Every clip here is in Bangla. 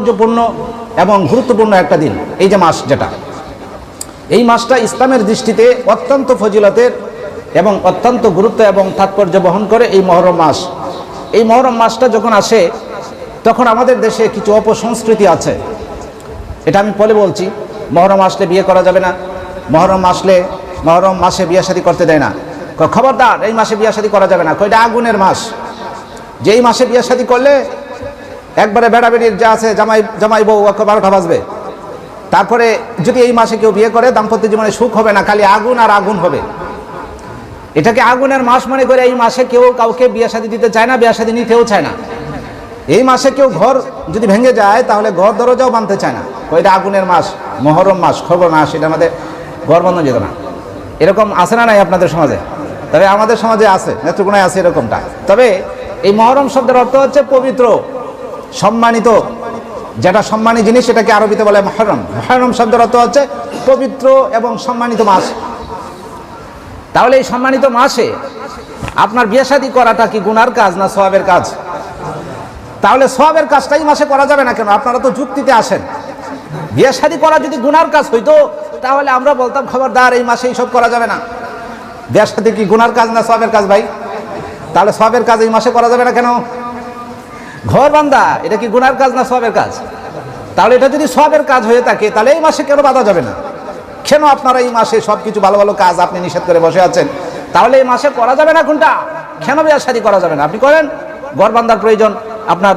তাৎপর্যপূর্ণ এবং গুরুত্বপূর্ণ একটা দিন। এই যে মাস, যেটা এই মাসটা ইসলামের দৃষ্টিতে অত্যন্ত ফজিলতের এবং অত্যন্ত গুরুত্ব এবং তাৎপর্য বহন করে এই মহরম মাস। এই মহরম মাসটা যখন আসে তখন আমাদের দেশে কিছু অপসংস্কৃতি আছে, এটা আমি পরে বলছি। মহরম আসলে বিয়ে করা যাবে না, মহরম মাসে বিয়ে শাদী করতে দেয় না, খবরদার এই মাসে বিয়ে শাদী করা যাবে না, কয়টা আগুনের মাস, যে এই মাসে বিয়ে শাদী করলে একবারে বেড়াবেড়ির যা আছে জামাই বউ 12টা বাজবে। তারপরে যদি এই মাসে কেউ বিয়ে করে দাম্পত্য জীবনে সুখ হবে না, খালি আগুন আর আগুন হবে। এটাকে আগুনের মাস মনে করে এই মাসে কেউ কাউকে বিয়ে শাদী দিতে চায় না, বিয়ে শাদী নিতেও চায় না। এই মাসে কেউ ঘর যদি ভেঙে যায় তাহলে ঘর দরজাও বাঁধতে চায় না, এটা আগুনের মাস, মহরম মাস, খবর না, সেটা আমাদের ঘর বন্ধ যেত না। এরকম আছে না নাই আপনাদের সমাজে? তবে আমাদের সমাজে আছে, নেত্রকোনায় আছে এরকমটা। তবে এই মহরম শব্দের অর্থ হচ্ছে পবিত্র, সম্মানিত। যেটা সম্মানী জিনিস সেটাকে আরবিতে বলে মহরম। মহরম শব্দের অর্থ হচ্ছে পবিত্র এবং সম্মানিত মাস। তাহলে এই সম্মানিত মাসে আপনার বিয়ে শাদী করাটা কি গুনার কাজ না সওয়াবের কাজ? তাহলে সওয়াবের কাজটা এই মাসে করা যাবে না কেন? আপনারা তো যুক্তিতে আসেন। বিয়ে শাদী করা যদি গুনার কাজ হইতো তাহলে আমরা বলতাম খবরদার এই মাসে এইসব করা যাবে না। বিয়ে শাদী কি গুনার কাজ না সওয়াবের কাজ ভাই? তাহলে সওয়াবের কাজ এই মাসে করা যাবে না কেন? ঘর বান্ধা এটা কি গুনার কাজ না সওয়াবের কাজ? তাহলে এটা যদি সওয়াবের কাজ হয়ে থাকে তাহলে এই মাসে কেন বাধা যাবে না? কেন আপনারা এই মাসে সবকিছু ভালো ভালো কাজ আপনি নিষেধ করে বসে আছেন? তাহলে এই মাসে করা যাবে না কোনটা? কেন বিয়ে শাদী করা যাবে না? আপনি করেন, ঘর বান্ধার প্রয়োজন, আপনার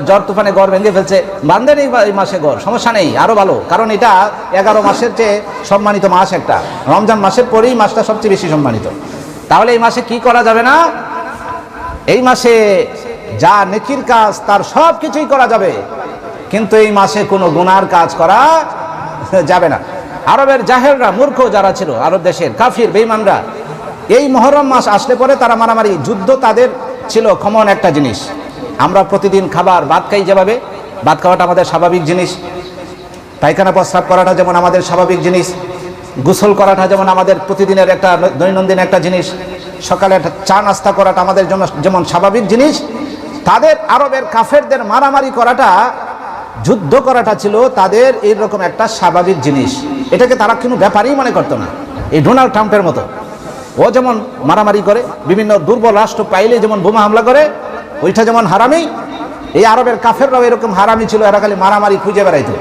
ঝড় তুফানে ঘর ভেঙে ফেলছে, বান্ধেন এই মাসে ঘর, সমস্যা নেই, আরো ভালো। কারণ এটা 11 মাসের চেয়ে সম্মানিত মাস একটা। রমজান মাসের পরেই মাসটা সবচেয়ে বেশি সম্মানিত। তাহলে এই মাসে কি করা যাবে না? এই মাসে যা নেকির কাজ তার সব কিছুই করা যাবে, কিন্তু এই মাসে কোনো গুনার কাজ করা যাবে না। আরবের জাহেলরা, মূর্খ যারা ছিল, আরব দেশের কাফির বেঈমানরা, এই মহরম মাস আসলে পরে তারা মারামারি যুদ্ধ তাদের ছিল কমন একটা জিনিস। আমরা প্রতিদিন খাবার ভাত খাই, যেভাবে ভাত খাওয়াটা আমাদের স্বাভাবিক জিনিস, পায়খানা প্রস্রাব করাটা যেমন আমাদের স্বাভাবিক জিনিস, গোসল করাটা যেমন আমাদের প্রতিদিনের একটা দৈনন্দিন একটা জিনিস, সকালে একটা চা নাস্তা করাটা আমাদের জন্য যেমন স্বাভাবিক জিনিস, তাদের আরবের কাফেরদের মারামারি করাটা, যুদ্ধ করাটা ছিল তাদের এইরকম একটা স্বাভাবিক জিনিস। এটাকে তারা কোনো ব্যাপারই মনে করতো না। এই ডোনাল্ড ট্রাম্পের মতো ও যেমন মারামারি করে, বিভিন্ন দুর্বল রাষ্ট্র পাইলে যেমন বোমা হামলা করে, ওইটা যেমন হারামি, এই আরবের কাফেররাও এরকম হারামি ছিল। এরা খালি মারামারি খুঁজে বেড়াইতো।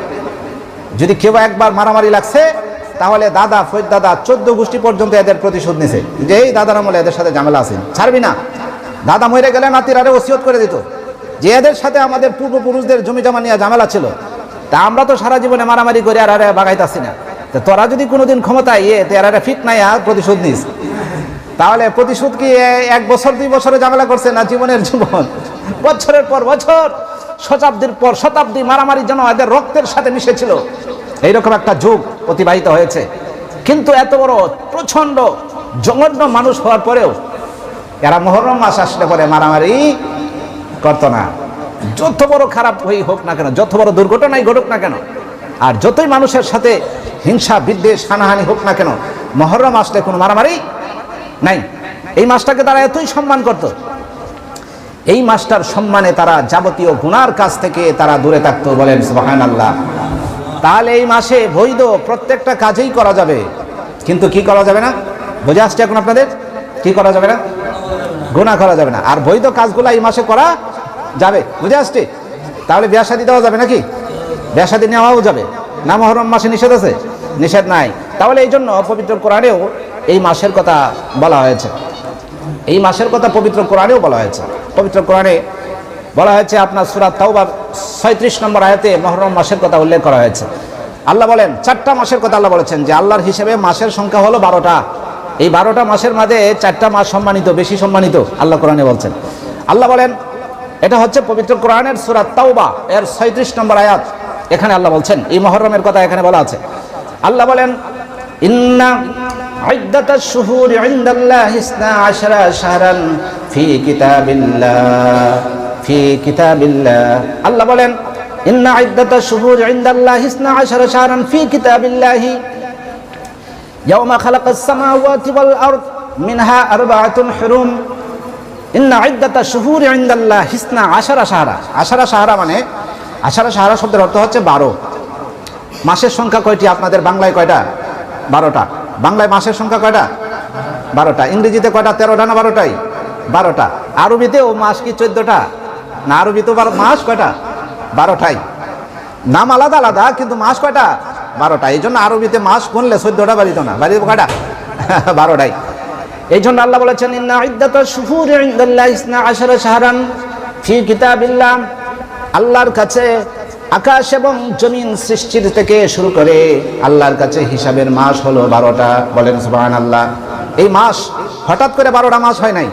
যদি কেউ একবার মারামারি লাগছে তাহলে দাদা ফৈদ দাদা 14 গোষ্ঠী পর্যন্ত এদের প্রতিশোধ নিছে, যে এই দাদার আমলে এদের সাথে ঝামেলা আছে, ছাড়বি না। দাদা মরে গেলে নাতিরারে ওসিয়ত করে দিত যে এদের সাথে আমাদের পূর্বপুরুষদের জমি জমা নিয়ে ঝামেলা ছিল, তা আমরা তো সারা জীবনে মারামারি করে আর বাগাইতাছি না, তোরা যদি কোনোদিন ক্ষমতায় এরা ফিট নাই আর প্রতিশোধ নিস, তাহলে প্রতিশোধ কি 1 বছর 2 বছরে ঝামেলা করছে না জীবনের জীবন? বছরের পর বছর, শতাব্দীর পর শতাব্দী মারামারি যেন এদের রক্তের সাথে মিশেছিল। এইরকম একটা যুগ অতিবাহিত হয়েছে। কিন্তু এত বড় প্রচন্ড জঘন্য মানুষ হওয়ার পরেও এরা মহরম মাস আসলে পরে মারামারি করতো না। যত বড় খারাপ হোক না কেন, যত বড় দুর্ঘটনাই ঘটুক না কেন, আর যতই মানুষের সাথে হিংসা বিদ্বেষ হানাহানি হোক না কেন, মহরম আসলে কোনো মারামারি নাই। এই মাসটাকে তারা এতই সম্মান করত, এই মাসটার সম্মানে তারা যাবতীয় গুনার কাজ থেকে তারা দূরে থাকতো। বলেন সুবহানাল্লাহ। তাহলে এই মাসে বৈধ প্রত্যেকটা কাজেই করা যাবে, কিন্তু কি করা যাবে না? বুঝে আসছে এখন আপনাদের? কি করা যাবে না? গুনাহ করা যাবে না। আর বৈধ কাজগুলো এই মাসে করা যাবে, বুঝে আসছে? তাহলে বিয়ে শাদী দেওয়া যাবে নাকি? বিয়ে শাদী নেওয়াও যাবে না? মহরম মাসে নিষেধ আছে? নিষেধ নাই। তাহলে এই জন্য পবিত্র কোরআনেও এই মাসের কথা বলা হয়েছে। এই মাসের কথা পবিত্র কোরআনেও বলা হয়েছে। পবিত্র কোরআনে বলা হয়েছে আপনার সূরা তাওবার 36 নম্বর আয়াতে মহরম মাসের কথা উল্লেখ করা হয়েছে। আল্লাহ বলেন 4টা মাসের কথা আল্লাহ বলেছেন যে আল্লাহর হিসেবে মাসের সংখ্যা হলো 12টা। এই 12টা মাসের মাঝে 4টা মাস সম্মানিত, বেশি সম্মানিত আল্লাহ কোরআনে বলছেন। আল্লাহ বলেন, এটা হচ্ছে পবিত্র কোরআনের সূরা তাওবা এর 36 নম্বর আয়াত। এখানে আল্লাহ বলছেন এই মহরমের কথা এখানে বলা আছে। আল্লাহ বলেন, ইন্না ইদ্দাতাশ শুহুরি ইনদাল্লাহি 12 শাহরান ফি কিতাবিল্লাহ। আল্লাহ বলেন, ইন্না ইদ্দাতাশ শুহুরি ইনদাল্লাহি 12 শাহরান ফি কিতাবিল্লাহি ইয়াওমা খালাকাস সামাওয়াতি ওয়াল আরদ মিনহা আরবাআতুন হুরুম। ইন্না ইদ্দাতাশ শুহুরি ইনদাল্লাহি 12 শাহরা। 12 শাহরা মানে আশারা সাহারা শব্দের অর্থ হচ্ছে 12। মাসের সংখ্যা কয়টি আপনাদের বাংলায় কয়টা? 12টা। বাংলায় মাসের সংখ্যা কয়টা? 12টা। ইংরেজিতে কয়টা? 13টা না 12টাই? 12টা। আরবিতেও মাস কি 14টা না? আরবিতেও মাস কয়টা? 12টাই। নাম আলাদা আলাদা কিন্তু মাস কয়টা? 12টা। এই জন্য আরবিতে মাস গুনলে 14টা বাড়িত না, বাড়িতে কয়টা? 12টাই। এই জন্য আল্লাহ বলেছেন ইন্না ইদ্দাতাশ শুহুরি ইনদাল্লাহি 12 শাহরান ফি কিতাবিল্লাহ। আল্লাহর কাছে আকাশ এবং জমিন সৃষ্টির থেকে শুরু করে আল্লাহর কাছে হিসাবের মাস হলো 12টা। বলেন সুবহানাল্লাহ। এই মাস হঠাৎ করে 12টা মাস হয় নাই।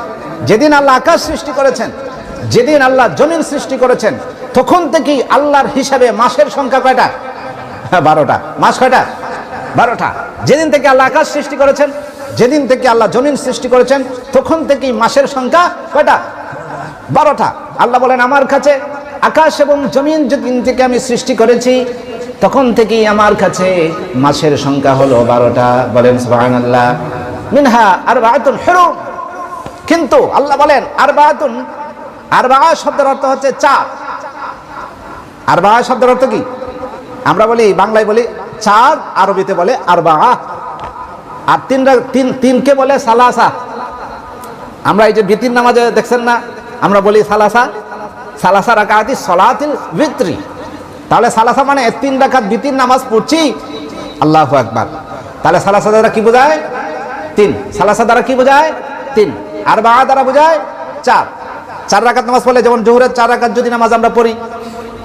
যেদিন আল্লাহ আকাশ সৃষ্টি করেছেন, যেদিন আল্লাহ জমিন সৃষ্টি করেছেন, তখন থেকেই আল্লাহর হিসাবে মাসের সংখ্যা কয়টা? 12টা। মাস কয়টা? 12টা। যেদিন থেকে আল্লাহ আকাশ সৃষ্টি করেছেন, যেদিন থেকে আল্লাহ জমিন সৃষ্টি করেছেন, তখন থেকেই মাসের সংখ্যা কয়টা? 12টা। আল্লাহ বলেন আমার কাছে আকাশ এবং জমিন যেদিন থেকে আমি সৃষ্টি করেছি, তখন থেকেই আমার কাছে মাসের সংখ্যা হলো 12টা। বলেন সুবহানাল্লাহ। মিনহা আরবাআতুন হুরুম। কিন্তু আল্লাহ বলেন আরবাআতুন, আরবাআ শব্দের অর্থ হচ্ছে 4। আরবাআ শব্দের অর্থ কি? আমরা বলি বাংলায় বলি 4, আরবিতে বলে আরবাআ। আর তিনকে বলে সালাসা। আমরা এই যে বিতির নামাজে দেখছেন না, আমরা বলি সালাসা, সালাসা রাকাতি সলাতিল বিত্রি। তাহলে সালাসা মানে 3 রাকাত বিতির নামাজ পড়ছি, আল্লাহু আকবার। তাহলে সালাসা দ্বারা কি বোঝায়? 3। সালাসা দ্বারা কি বোঝায়? 3। আরবাআ দ্বারা বোঝায় 4। 4 রাকাত নামাজ পড়লে, যেমন জোহরের 4 রাকাত যদি নামাজ আমরা পড়ি,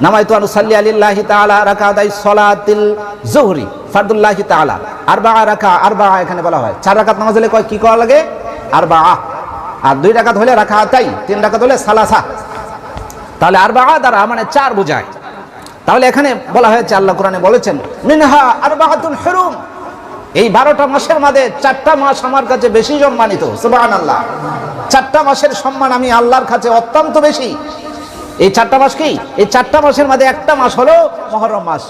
নামাইতু আনুসাল্লি আলিল্লাহি তাআলা রাকাতাই সলাতিল যুহরি ফারদুল্লাহি তাআলা, আরবাআ রাকা। আরবাআ এখানে বলা হয় 4 রাকাত নামাজ হলে কি করা লাগে? আরবাআ। আর 2 রাকাত হলে রাকাতাই, 3 রাকাত হলে সালাসা। তাহলে আরবাআ দ্বারা মানে 4 বোঝায়। তাহলে এখানে বলা হয়েছে, আল্লাহ কোরআনে বলেছেন মিনহা আরবাআতুন হুরুম। এই 12টা মাসের মধ্যে 4টা মাস আমার কাছে বেশি সম্মানিত। সুবহানাল্লাহ। 4টা মাসের সম্মান আমি আল্লাহর কাছে অত্যন্ত বেশি। এই 4টা মাস কি? এই 4টা মাসের মধ্যে একটা মাস হলো মুহররম মাস।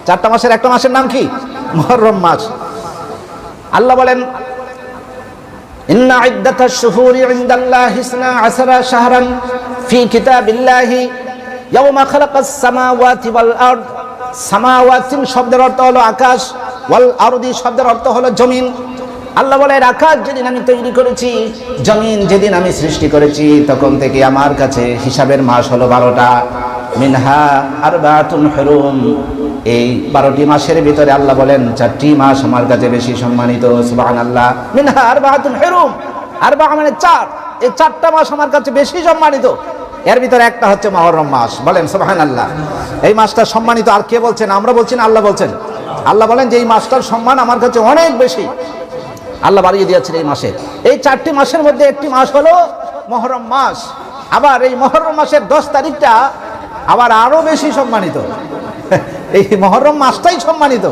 4টা মাসের একটা মাসের নাম কি? মুহররম মাস। আল্লাহ বলেন ইন্না ইদ্দাতাশ শুহুরি ইনদাল্লাহি 12 শাহরান ফি কিতাবিল্লাহি ইয়াওমা খালাকাস সামাওয়াতি ওয়াল আরদ। সামাওয়াতি শব্দের অর্থ হলো আকাশ, ওয়াল আরদি শব্দের অর্থ হলো জমিন। আল্লাহ বলেন আকাশ যেদিন আমি তৈরি করেছি, জমিন যেদিন আমি সৃষ্টি করেছি, তখন থেকে আমার কাছে হিসাবের মাস হলো 12টা। মিনহা আরবাআতুন হুরুম। এই 12টি মাসের ভিতরে আল্লাহ বলেন 4টি মাস আমার কাছে বেশি সম্মানিত। সুবহানাল্লাহ। মিনহা আরবাআতুন হুরুম। আরবা মানে 4। এই 4টা মাস আমার কাছে বেশি সম্মানিত। এর ভিতরে একটা হচ্ছে মুহররম মাস। বলেন সুবহানাল্লাহ। এই মাসটা সম্মানিত। আর কে বলছেন? আমরা বলছি না, আল্লাহ বলছেন। আল্লাহ বলেন যে এই মাসটার সম্মান আমার কাছে অনেক বেশি। আল্লাহ বাড়িয়ে দিয়েছেন এই মাসে। এই 4টি মাসের মধ্যে একটি মাস হলো মুহররম মাস। আবার এই মুহররম মাসের 10 তারিখটা আবার আরো বেশি সম্মানিত। এই মুহররম মাসটাই সম্মানিত,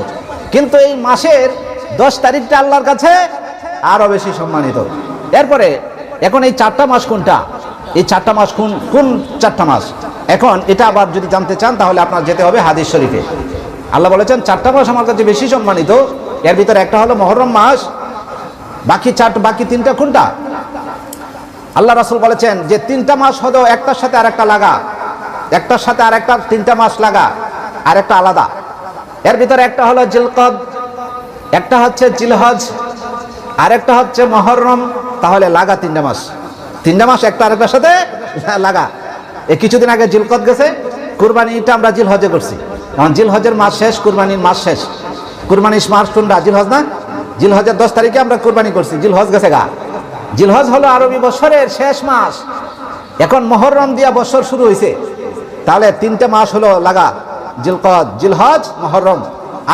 কিন্তু এই মাসের 10 তারিখটা আল্লাহর কাছে আরো বেশি সম্মানিত। এরপরে এখন এই 4টা মাস কোনটা? এই 4টা মাস কোন 4টা মাস? এখন এটা আবার যদি জানতে চান তাহলে আপনার যেতে হবে হাদিস শরীফে। আল্লাহ বলেছেন 4টা মাস আমার কাছে বেশি সম্মানিত। এর ভিতরে একটা হলো মুহররম মাস, বাকি 3টা কোনটা? আল্লাহ রাসূল বলেছেন যে 3টা মাস হলো একটার সাথে আরেকটা লাগা, একটার সাথে আরেকটা 3টা মাস লাগা, আর একটা আলাদা। এর ভিতরে একটা হলো জিলকদ, একটা হচ্ছে জিলহজ, আর একটা হচ্ছে মুহররম। তাহলে লাগা 3টা মাস। 3টা মাস একটা আরেকটার সাথে লাগা। এই কিছুদিন আগে জিলকদ গেছে, কুরবানিটা আমরা জিলহজে করছি। এখন জিলহজের মাস শেষ, কুরবানির মাস শেষ। কুরবানির মাস কোনটা? জিলহজ না? জিলহজের 10 তারিখে আমরা কুরবানি করছি, জিলহজ গেছে গা। জিলহজ হলো আরবি বছরের শেষ মাস। এখন মুহররম দিয়া বছর শুরু হয়েছে। তাহলে 3টে মাস হলো লাগা, জিলকদ, জিলহজ, মুহররম।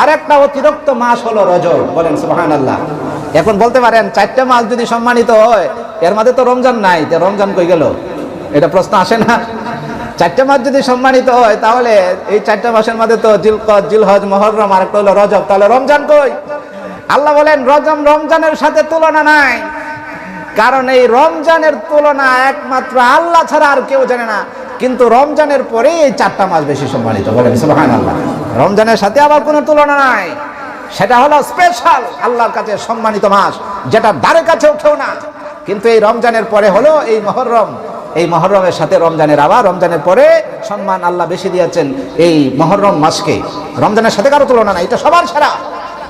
আর একটা অতিরিক্ত মাস হলো রজব। বলেন সুবহানাল্লাহ। এখন বলতে পারেন 4টে মাস যদি সম্মানিত হয়, এর মধ্যে তো রমজান নাই, তো রমজান কই গেল? এটা প্রশ্ন আসে না? 4টে মাস যদি সম্মানিত হয়, তাহলে এই 4টে মাসের মধ্যে তো জিলকদ, জিলহজ, মুহররম, আর একটা হলো রজব। তাহলে রমজান কই? আল্লাহ বলেন রমজানের সাথে তুলনা নাই। কারণ এই রমজানের তুলনা একমাত্র আল্লাহ ছাড়া আর কেউ জানে না। কিন্তু রমজানের পরে এই 4টা মাস বেশি সম্মানিত। বলেন সুবহানাল্লাহ। রমজানের সাথে আবার কোনো তুলনা নাই। সেটা হলো স্পেশাল আল্লাহর কাছে সম্মানিত মাস, যেটা ধারে কাছেও কেউ না। কিন্তু এই রমজানের পরে হলো এই মুহররম, এই মহরমের সাথে রমজানের, আবার রমজানের পরে সম্মান আল্লাহ বেশি দিয়েছেন এই মহরম মাসকে। রমজানের সাথে কারো তুলনা নাই, এটা সবার সেরা।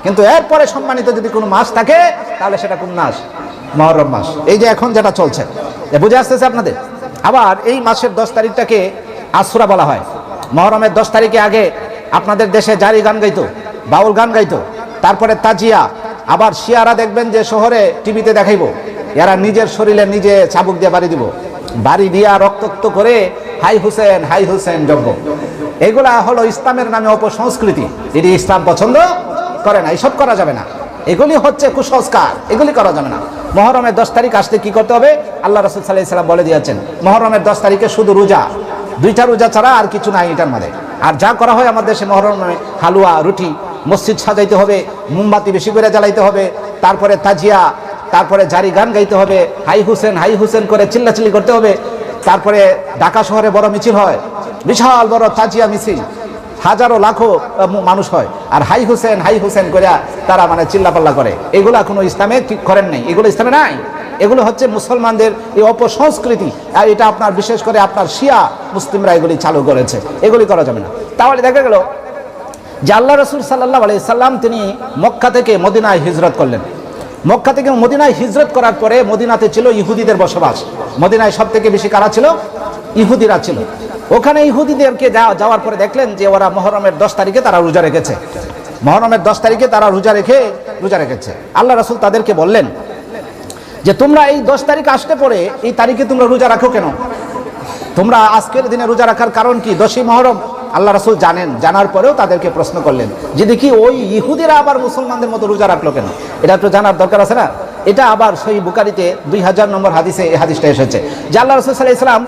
কিন্তু এরপরে সম্মানিত যদি কোনো মাস থাকে তাহলে সেটা কোন মাস? মহরম মাস। এই যে এখন যেটা চলছে, বুঝে আসতেছে আপনাদের? আবার এই মাসের 10 তারিখটাকে আশুরা বলা হয়। মহরমের 10 তারিখে আগে আপনাদের দেশে জারি গান গাইতো, বাউল গান গাইতো, তারপরে তাজিয়া। আবার শিয়ারা দেখবেন যে শহরে টিভিতে দেখাইব, এরা নিজের শরীরে নিজে চাবুক দিয়ে বাড়ি দিব, বাড়ি দিয়া রক্তাক্ত করে হাই হুসেন যজ্ঞ। এগুলা হলো ইসলামের নামে অপসংস্কৃতি, এটি ইসলাম পছন্দ করে না, এইসব করা যাবে না। এগুলি হচ্ছে কুসংস্কার, এগুলি করা যাবে না। মহরমের 10 তারিখ আসতে কি করতে হবে? আল্লাহ রাসূল সাল্লাল্লাহু আলাইহি ওয়াসাল্লাম বলে দিয়েছেন, মহরমের 10 তারিখে শুধু রোজা, 2টা রোজা ছাড়া আর কিছু নাই এটার মধ্যে। আর যা করা হয় আমাদের দেশে মহরম নামে, হালুয়া, রুটি, মসজিদ সাজাইতে হবে, মোমবাতি বেশি করে জ্বালাইতে হবে, তারপরে তাজিয়া, তারপরে জারি গান গাইতে হবে, হাই হুসেন করে চিল্লাচিল্লি করতে হবে। তারপরে ঢাকা শহরে বড় মিছিল হয়, বিশাল বড় তাজিয়া মিছিল, হাজারো লাখো মানুষ হয়, আর হাই হুসেন করে তারা মানে চিল্লাপাল্লা করে। এগুলা কোনো ইসলামে ঠিক করেন নাই, এগুলো ইসলামে নাই। এগুলো হচ্ছে মুসলমানদের এই অপসংস্কৃতি, আর এটা আপনার বিশেষ করে আপনার শিয়া মুসলিমরা এগুলি চালু করেছে, এগুলি করা যাবে না। তাহলে দেখা গেল যে আল্লাহ রাসূল সাল্লাল্লাহু আলাইহি সাল্লাম তিনি মক্কা থেকে মদিনায় হিজরত করলেন। মক্কা থেকে মদিনায় হিজরত করার পরে মদিনাতে ছিল ইহুদিদের বসবাস। মদিনায় সব থেকে বেশি কারা ছিল? ইহুদিরা ছিল। ওখানে ইহুদিদেরকে যাওয়ার পরে দেখলেন যে ওরা মহরমের 10 তারিখে তারা রোজা রেখেছে। মহরমের 10 তারিখে তারা রোজা রেখেছে। আল্লাহ রাসূল তাদেরকে বললেন যে তোমরা এই 10 তারিখ আসতে পরে এই তারিখে তোমরা রোজা রাখো কেন? তোমরা আজকের দিনে রোজা রাখার কারণ কি? 10ই মহরম। আল্লাহ রাসূল জানার পরেও তাদেরকে প্রশ্ন করলেন যে দেখি ওই ইহুদিরা আবার মুসলমানদের মতো রোজা রাখলো কেন? এটা তো জানার দরকার আছে না? এটা আবার সহিহ বুখারীতে 2000 নম্বর হাদিসে এই হাদিসটা এসেছে যে আল্লাহ রাসূল সাল্লাল্লাহু আলাইহি ওয়াসাল্লাম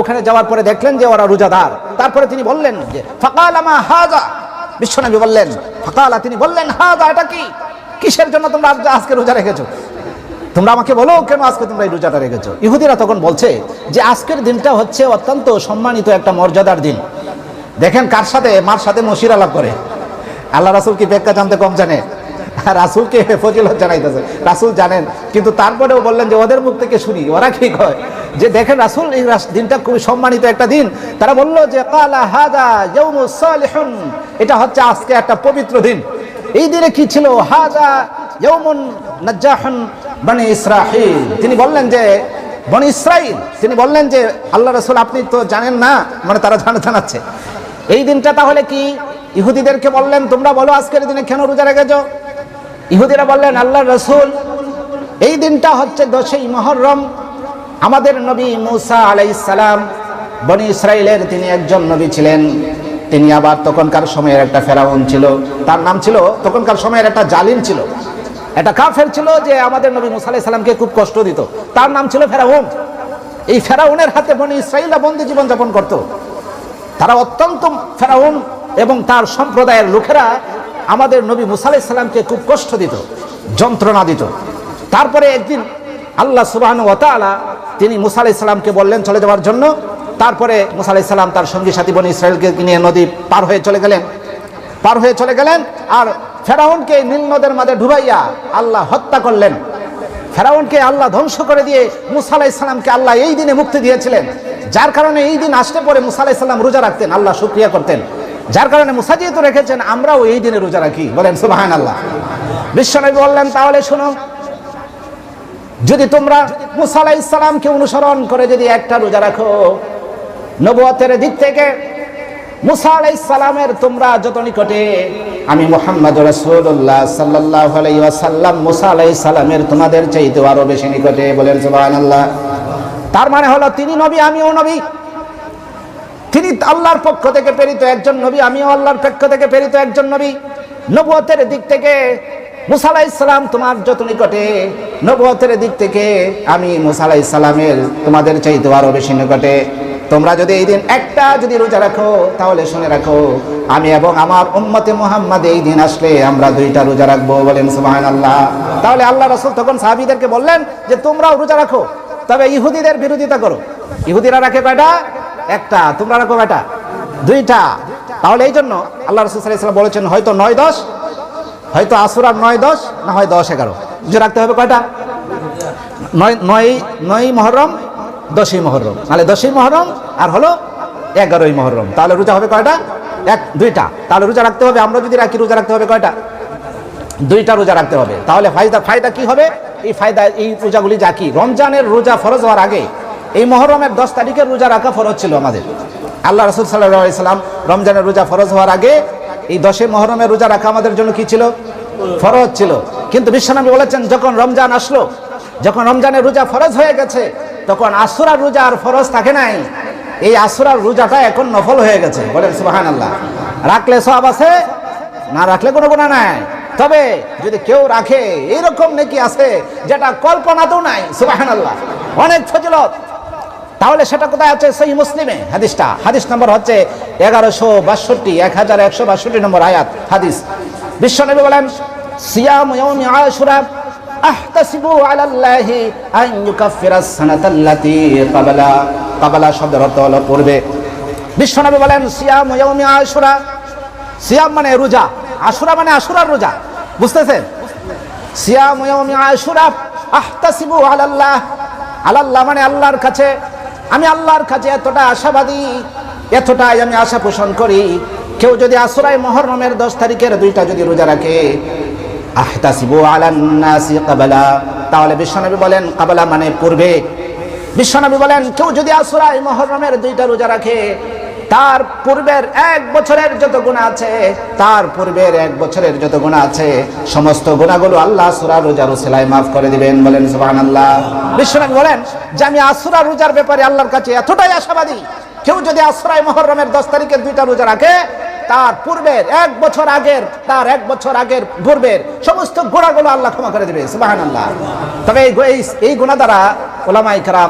ওখানে যাওয়ার পরে দেখলেন যে ওরা রোজাদার। তারপরে তিনি বললেন যে ফাকালা মা হাযা, বিশ্বনবী বললেন, ফাকালা, তিনি বললেন, হাযা, এটা কি? কিসের জন্য তোমরা আজকে রোজা রেখেছো? তোমরা আমাকে বলো কেন আজকে তোমরা এই রোজাটা রেখেছো? ইহুদিরা তখন বলছে যে আজকের দিনটা হচ্ছে অত্যন্ত সম্মানিত একটা মর্যাদার দিন। দেখেন কার সাথে? মার সাথে মশির আলাপ করে। আল্লাহ রাসূল কি ব্যাখ্যা জানতে কম জানে? রাসূলকে ফজিলত জানাইতেছে, রাসূল জানেন, কিন্তু তারপরেও বললেন যে ওদের মুখ থেকে শুনি ওরা কি কয়, যে দেখেন রাসূল এই দিনটা খুবই সম্মানিত একটা দিন। তারা বলল যে ক্বালা হাযা ইয়াউমুস সালিহুন, এটা হচ্ছে আজকে একটা পবিত্র দিন। এই দিনে কি ছিল? হাযা ইয়াউমুন নাজ্জাহুন বনি ইসরাঈল, তিনি বললেন যে বনি ইসরাঈল, তিনি বললেন যে আল্লাহ রাসূল আপনি তো জানেন না, মানে তারা জানাচ্ছে এই দিনটা তাহলে কি? ইহুদিদেরকে বললেন তোমরা বলো আজকের দিনে কেন রোজা রেখেছো? ইহুদিরা বললেন আল্লাহ রাসূল এই দিনটা হচ্ছে 10ই মুহররম। আমাদের নবী মূসা আলাইহিস সালাম বনি ইসরাইলের তিনি একজন নবী ছিলেন। তিনি আবার তখনকার সময়ের একটা ফেরাউন ছিল, তার নাম ছিল, তখনকার সময়ের একটা জালিম ছিল, একটা কাফের ছিল যে আমাদের নবী মূসা আলাইহিস সালামকে খুব কষ্ট দিত, তার নাম ছিল ফেরাউন। এই ফেরাউনের হাতে বনি ইসরাইলরা বন্দী জীবন যাপন করত। তারা অত্যন্ত, ফেরাউন এবং তার সম্প্রদায়ের লোকেরা আমাদের নবী মূসা আলাইহিস সালামকে খুব কষ্ট দিত, যন্ত্রণা দিত। তারপরে একদিন আল্লাহ সুবহানাহু ওয়া তাআলা তিনি মূসা আলাইহিস সালামকে বললেন চলে যাওয়ার জন্য। তারপরে মূসা আলাইহিস সালাম তার সঙ্গী সাথী বনি ইসরাইলকে নিয়ে নদী পার হয়ে চলে গেলেন আর ফেরাউনকে নীল নদের মাঝে ডুবাইয়া আল্লাহ হত্যা করলেন। ফেরাউনকে আল্লাহ ধ্বংস করে দিয়ে মূসা আলাইহিস সালামকে আল্লাহ এই দিনে মুক্তি দিয়েছিলেন, যার কারণে এই দিন আসতে পরে মূসা আলাইহিস সালাম রোজা রাখতেন, আল্লাহ শুকরিয়া করতেন, যার কারণে মূসা যেহেতু রেখেছেন আমরাও এই দিনে রোজা রাখি। বলেন সুবহানাল্লাহ। বিশ্বনবী বললেন তাহলে শোনো, যদি তোমরা মূসা আলাইহিস সালামকে অনুসরণ করে যদি একটা রোজা রাখো, নবুয়তের দিক থেকে মূসা আলাইহিস সালামের তোমরা যত নিকটে, আমি মুহাম্মদুর রাসূলুল্লাহ সাল্লাল্লাহু আলাইহি ওয়াসাল্লাম মূসা আলাইহিস সালামের তোমাদের চাইতে আরো বেশি নিকটে। বলেন সুবহানাল্লাহ। তার মানে হলো তিনি নবী, আমিও নবী। তিনি আল্লাহর পক্ষ থেকে প্রেরিত একজন নবী, আমিও আল্লাহর পক্ষ থেকে প্রেরিত একজন নবী। নবুয়তের দিক থেকে মূসা আলাইহিস সালাম তোমার যত নিকটে, নবুয়তের দিক থেকে আমি মূসা আলাইহিস সালামের তোমাদের চাইতে আরো বেশি নিকটে। তোমরা যদি এই দিন একটা যদি রোজা রাখো, তাহলে শুনে রাখো আমি এবং আমার উম্মতে মুহাম্মদ এই দিন আসলে আমরা 2টা রোজা রাখবো। বলেন সুবহানাল্লাহ। তাহলে আল্লাহ রাসূল তখন সাহাবীদেরকে বললেন যে তোমরাও রোজা রাখো, তবে ইহুদিদের বিরোধিতা করো। ইহুদিরা রাখে কয়টা? একটা। তোমরা রাখো কয়টা? 2টা। তাহলে এই জন্য আল্লাহ রাসূল সাল্লাল্লাহু আলাইহি ওয়াসাল্লাম বলেছেন হয়তো 9-10, হয়তো আশুরার 9-10, না হয় 10-11 রোজা রাখতে হবে। কয়টা? 9 মুহররম, 10ই মুহররম, তাহলে 10ই মুহররম আর হলো 11ই মুহররম, তাহলে রোজা হবে কয়টা? দুইটা। তাহলে রোজা রাখতে হবে, আমরা যদি রাখি রোজা রাখতে হবে কয়টা? 2টা রোজা রাখতে হবে। তাহলে ফায়দা কি হবে? এই রোজাগুলি যা কি, রমজানের রোজা ফরজ হওয়ার আগে এই মুহররমের 10 তারিখের রোজা রাখা ফরজ ছিল আমাদের। আল্লাহ রাসূল সাল্লাল্লাহু আলাইহি সাল্লাম রমজানের রোজা ফরজ হওয়ার আগে এই 10 মুহররমের রোজা রাখা আমাদের জন্য কি ছিল? ফরজ ছিল। কিন্তু বিশ্বনবী বলেছেন যখন রমজান আসলো, যখন রমজানের রোজা ফরজ হয়ে গেছে, তখন আশুরার রোজা আর ফরজ থাকে নাই, এই আশুরার রোজাটা এখন নফল হয়ে গেছে। বলেন সুবহানাল্লাহ। রাখলে সওয়াব আছে, না রাখলে কোনো গুনাহ নাই। তবে যদি কেউ রাখে এরকম নেকি আছে যেটা কল্পনাতেও নাই, সুবহানাল্লাহ, অনেক ফজিলত। তাহলে সেটা কোথায় আছে? সহিহ মুসলিমে হাদিসটা, হাদিস নম্বর হচ্ছে 1162 নম্বর আয়াত হাদিস। বিশ্বনবী বলেন সিয়ামু ইয়াউমি আশুরা আহতাসিবু আলাল্লাহি আন ইউকাফফিরাস সানাতাল্লাতী ক্বাবলা শব্দের অর্থ হলো পূর্বে। বিশ্বনবী বলেন সিয়ামু ইয়াউমি আশুরা, সিয়াম মানে রোজা, আশুরা মানে আশুরার রোজা, বুঝতেছেন? সিয়ামু ইয়াউমি আশুরা আহতাসিবু আলাল্লাহ মানে আল্লাহর কাছে, আমি আল্লাহর কাছে এতটা আশাবাদী, এতটাই আমি আশা পোষণ করি, কেউ যদি আশুরায়ে মুহররমের 10 তারিখের 2টা যদি রোজা রাখে, আহতাসিবু আলান নাসি ক্বাবলা, তাহলে বিশ্বনবী বলেন ক্বাবলা মানে পূর্বে। বিশ্বনবী বলেন কেউ যদি আশুরায়ে মুহররমের 2টা রোজা রাখে, তার পূর্বের 1 বছরের যত গুনাহ আছে, তার পূর্বের 1 বছরের যত গুনাহ আছে, সমস্ত গুনাহগুলো আল্লাহ আশুরা রোজার উসিলায় মাফ করে দিবেন। বলেন সুবহানাল্লাহ। বিশ্বনবী বলেন যে আমি আশুরা রোজার ব্যাপারে আল্লাহর কাছে এতটাই আশাবাদী, কেউ যদি আশুরায়ে মুহররমের 10 তারিখের 2টা রোজা রাখে, তার পূর্বের 1 বছর আগের, তার 1 বছর আগের পূর্বের সমস্ত গুনাহগুলো আল্লাহ ক্ষমা করে দিবে। সুবহানাল্লাহ। তবে এই গুনাহ দ্বারা উলামায়ে কেরাম